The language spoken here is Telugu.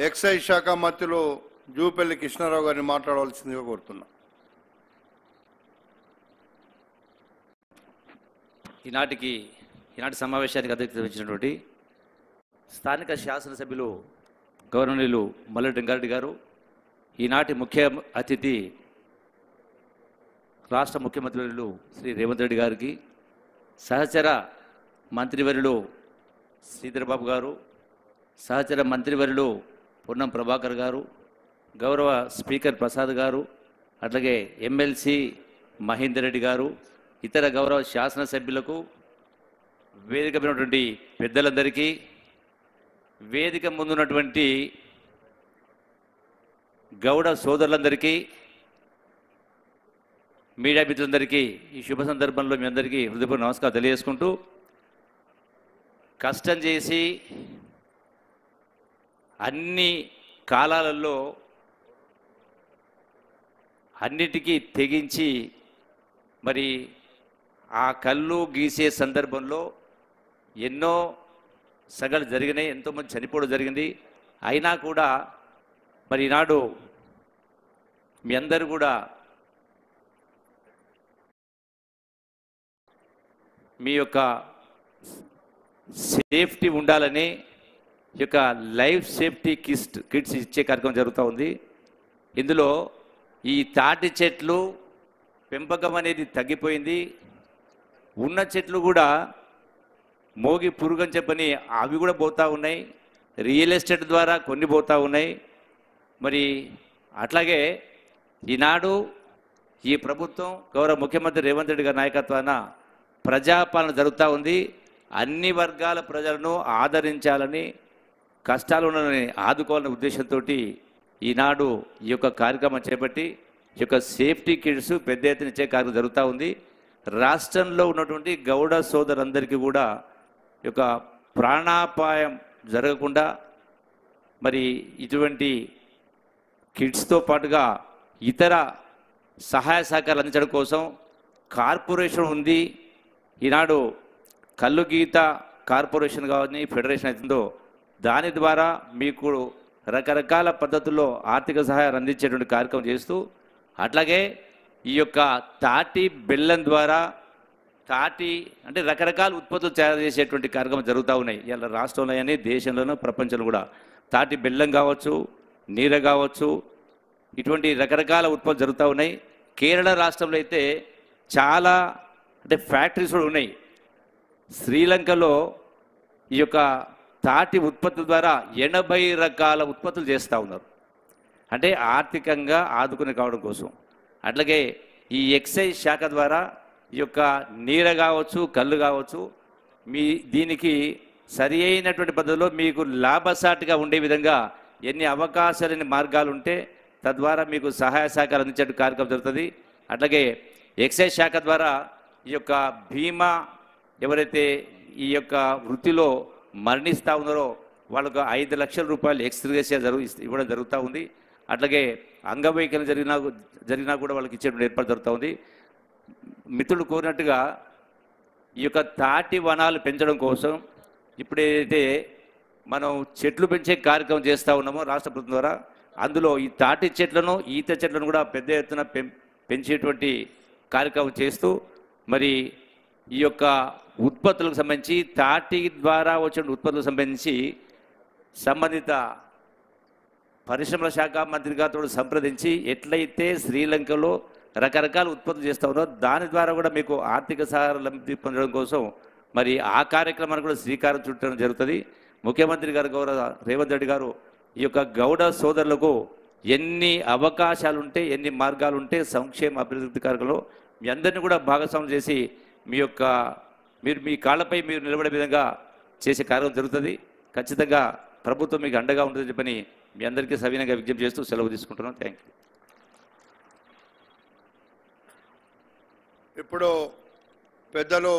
ఎక్సైజ్ శాఖ మంత్రులు జూపల్లి కృష్ణారావు గారిని మాట్లాడవలసిందిగా కోరుతున్నా. ఈనాటి సమావేశానికి అధ్యక్షత వహించినటువంటి స్థానిక శాసనసభ్యులు గౌరవనీయులు మల్రెడ్డి రంగారెడ్డి గారు, ఈనాటి ముఖ్య అతిథి రాష్ట్ర ముఖ్యమంత్రులు శ్రీ రేవంత్ రెడ్డి గారికి, సహచర మంత్రివర్యులు శ్రీధర్ బాబు గారు, సహచర మంత్రివర్యులు పొన్నం ప్రభాకర్ గారు, గౌరవ స్పీకర్ ప్రసాద్ గారు, అట్లాగే ఎమ్మెల్సీ మహేందర్ రెడ్డి గారు, ఇతర గౌరవ శాసనసభ్యులకు, వేదిక మీద ఉన్నటువంటి పెద్దలందరికీ, వేదిక ముందున్నటువంటి గౌడ సోదరులందరికీ, మీడియా మిత్రులందరికీ ఈ శుభ సందర్భంలో మీ అందరికీ హృదయపూర్వక నమస్కారం తెలియజేసుకుంటూ, కష్టం చేసి అన్ని కాలాలలో అన్నిటికీ తెగించి మరి ఆ కళ్ళు గీసే సందర్భంలో ఎన్నో సగలు జరిగినాయి, ఎంతోమంది చనిపోవడం జరిగింది. అయినా కూడా మరి ఈనాడు మీ అందరూ కూడా మీ యొక్క సేఫ్టీ ఉండాలని ఈ యొక్క లైఫ్ సేఫ్టీ కిట్స్ ఇచ్చే కార్యక్రమం జరుగుతూ ఉంది. ఇందులో ఈ తాటి చెట్లు పెంపకం అనేది తగ్గిపోయింది. ఉన్న చెట్లు కూడా మోగి పురుగని చెప్పని అవి కూడా పోతూ ఉన్నాయి. రియల్ ఎస్టేట్ ద్వారా కొన్ని పోతూ ఉన్నాయి. మరి అట్లాగే ఈనాడు ఈ ప్రభుత్వం గౌరవ ముఖ్యమంత్రి రేవంత్ రెడ్డి గారి నాయకత్వాన ప్రజాపాలన జరుగుతూ ఉంది. అన్ని వర్గాల ప్రజలను ఆదరించాలని, కష్టాలు ఉన్నదని ఆదుకోవాలనే ఉద్దేశంతో ఈనాడు ఈ యొక్క కార్యక్రమం చేపట్టి ఈ యొక్క సేఫ్టీ కిట్స్ పెద్ద ఎత్తున ఇచ్చే కార్యక్రమం జరుగుతూ ఉంది. రాష్ట్రంలో ఉన్నటువంటి గౌడ సోదరులందరికీ కూడా ఈ యొక్క ప్రాణాపాయం జరగకుండా మరి ఇటువంటి కిట్స్తో పాటుగా ఇతర సహాయ సహకారాలు అందించడం కోసం కార్పొరేషన్ ఉంది. ఈనాడు కళ్ళు గీత కార్పొరేషన్ కానీ ఫెడరేషన్ అవుతుందో దాని ద్వారా మీకు రకరకాల పద్ధతుల్లో ఆర్థిక సహాయాన్ని అందించేటువంటి కార్యక్రమం చేస్తూ, అట్లాగే ఈ యొక్క తాటి బెల్లం ద్వారా తాటి అంటే రకరకాల ఉత్పత్తులు తయారు చేసేటువంటి కార్యక్రమం జరుగుతూ ఉన్నాయి. ఇలా రాష్ట్రంలో కానీ దేశంలోనూ ప్రపంచంలో కూడా తాటి బెల్లం కావచ్చు, నీర కావచ్చు, ఇటువంటి రకరకాల ఉత్పత్తులు జరుగుతూ ఉన్నాయి. కేరళ రాష్ట్రంలో అయితే చాలా అంటే ఫ్యాక్టరీస్ కూడా ఉన్నాయి. శ్రీలంకలో ఈ యొక్క తాటి ఉత్పత్తుల ద్వారా 80 రకాల ఉత్పత్తులు చేస్తూ ఉన్నారు. అంటే ఆర్థికంగా ఆదుకుని కావడం కోసం. అట్లాగే ఈ ఎక్సైజ్ శాఖ ద్వారా ఈ యొక్క నీర కావచ్చు, కళ్ళు కావచ్చు, దీనికి సరి అయినటువంటి పద్ధతిలో మీకు లాభసాటిగా ఉండే విధంగా ఎన్ని అవకాశాలని మార్గాలు ఉంటే తద్వారా మీకు సహాయ సహకారం అందించే కార్యక్రమం జరుగుతుంది. అట్లాగే ఎక్సైజ్ శాఖ ద్వారా ఈ యొక్క బీమా ఎవరైతే ఈ యొక్క వృత్తిలో మరణిస్తూ ఉన్నారో వాళ్ళకు 5 లక్షల రూపాయలు ఎక్స్గ్రేషియా ఇవ్వడం జరుగుతూ ఉంది. అట్లాగే అంగవైకల్యం జరిగినా కూడా వాళ్ళకి ఇచ్చేటువంటి ఏర్పాటు జరుగుతూ ఉంది. మిత్రులు కోరినట్టుగా ఈ యొక్క తాటి వనాలు పెంచడం కోసం ఇప్పుడు ఏదైతే మనం చెట్లు పెంచే కార్యక్రమం చేస్తూ ఉన్నామో రాష్ట్ర ప్రభుత్వం ద్వారా, అందులో ఈ తాటి చెట్లను, ఈత చెట్లను కూడా పెద్ద ఎత్తున పెంచేటువంటి కార్యక్రమం చేస్తూ మరి ఈ యొక్క ఉత్పత్తులకు సంబంధించి తాటి ద్వారా వచ్చిన ఉత్పత్తులకు సంబంధించి సంబంధిత పరిశ్రమల శాఖ మంత్రి గారితో సంప్రదించి ఎట్లయితే శ్రీలంకలో రకరకాల ఉత్పత్తులు చేస్తూ ఉన్నారో దాని ద్వారా కూడా మీకు ఆర్థిక సహాయం లబ్ధి పొందడం కోసం మరి ఆ కార్యక్రమాన్ని కూడా శ్రీకారం చుట్టడం జరుగుతుంది. ముఖ్యమంత్రి గారు గౌరవ రేవంత్ రెడ్డి గారు ఈ యొక్క గౌడ సోదరులకు ఎన్ని అవకాశాలు ఉంటే, ఎన్ని మార్గాలు ఉంటే సంక్షేమ అభివృద్ధి కార్యక్రమంలో మీ అందరినీ కూడా భాగస్వామ్యం చేసి మీరు మీ కాళ్ళపై మీరు నిలబడే విధంగా చేసే కార్యక్రమం జరుగుతుంది. ఖచ్చితంగా ప్రభుత్వం మీకు అండగా ఉంటుందని చెప్పని మీ అందరికీ సవినయంగా విజ్ఞప్తి చేస్తూ సెలవు తీసుకుంటున్నాను. Thank you. ఇప్పుడు పెద్దలు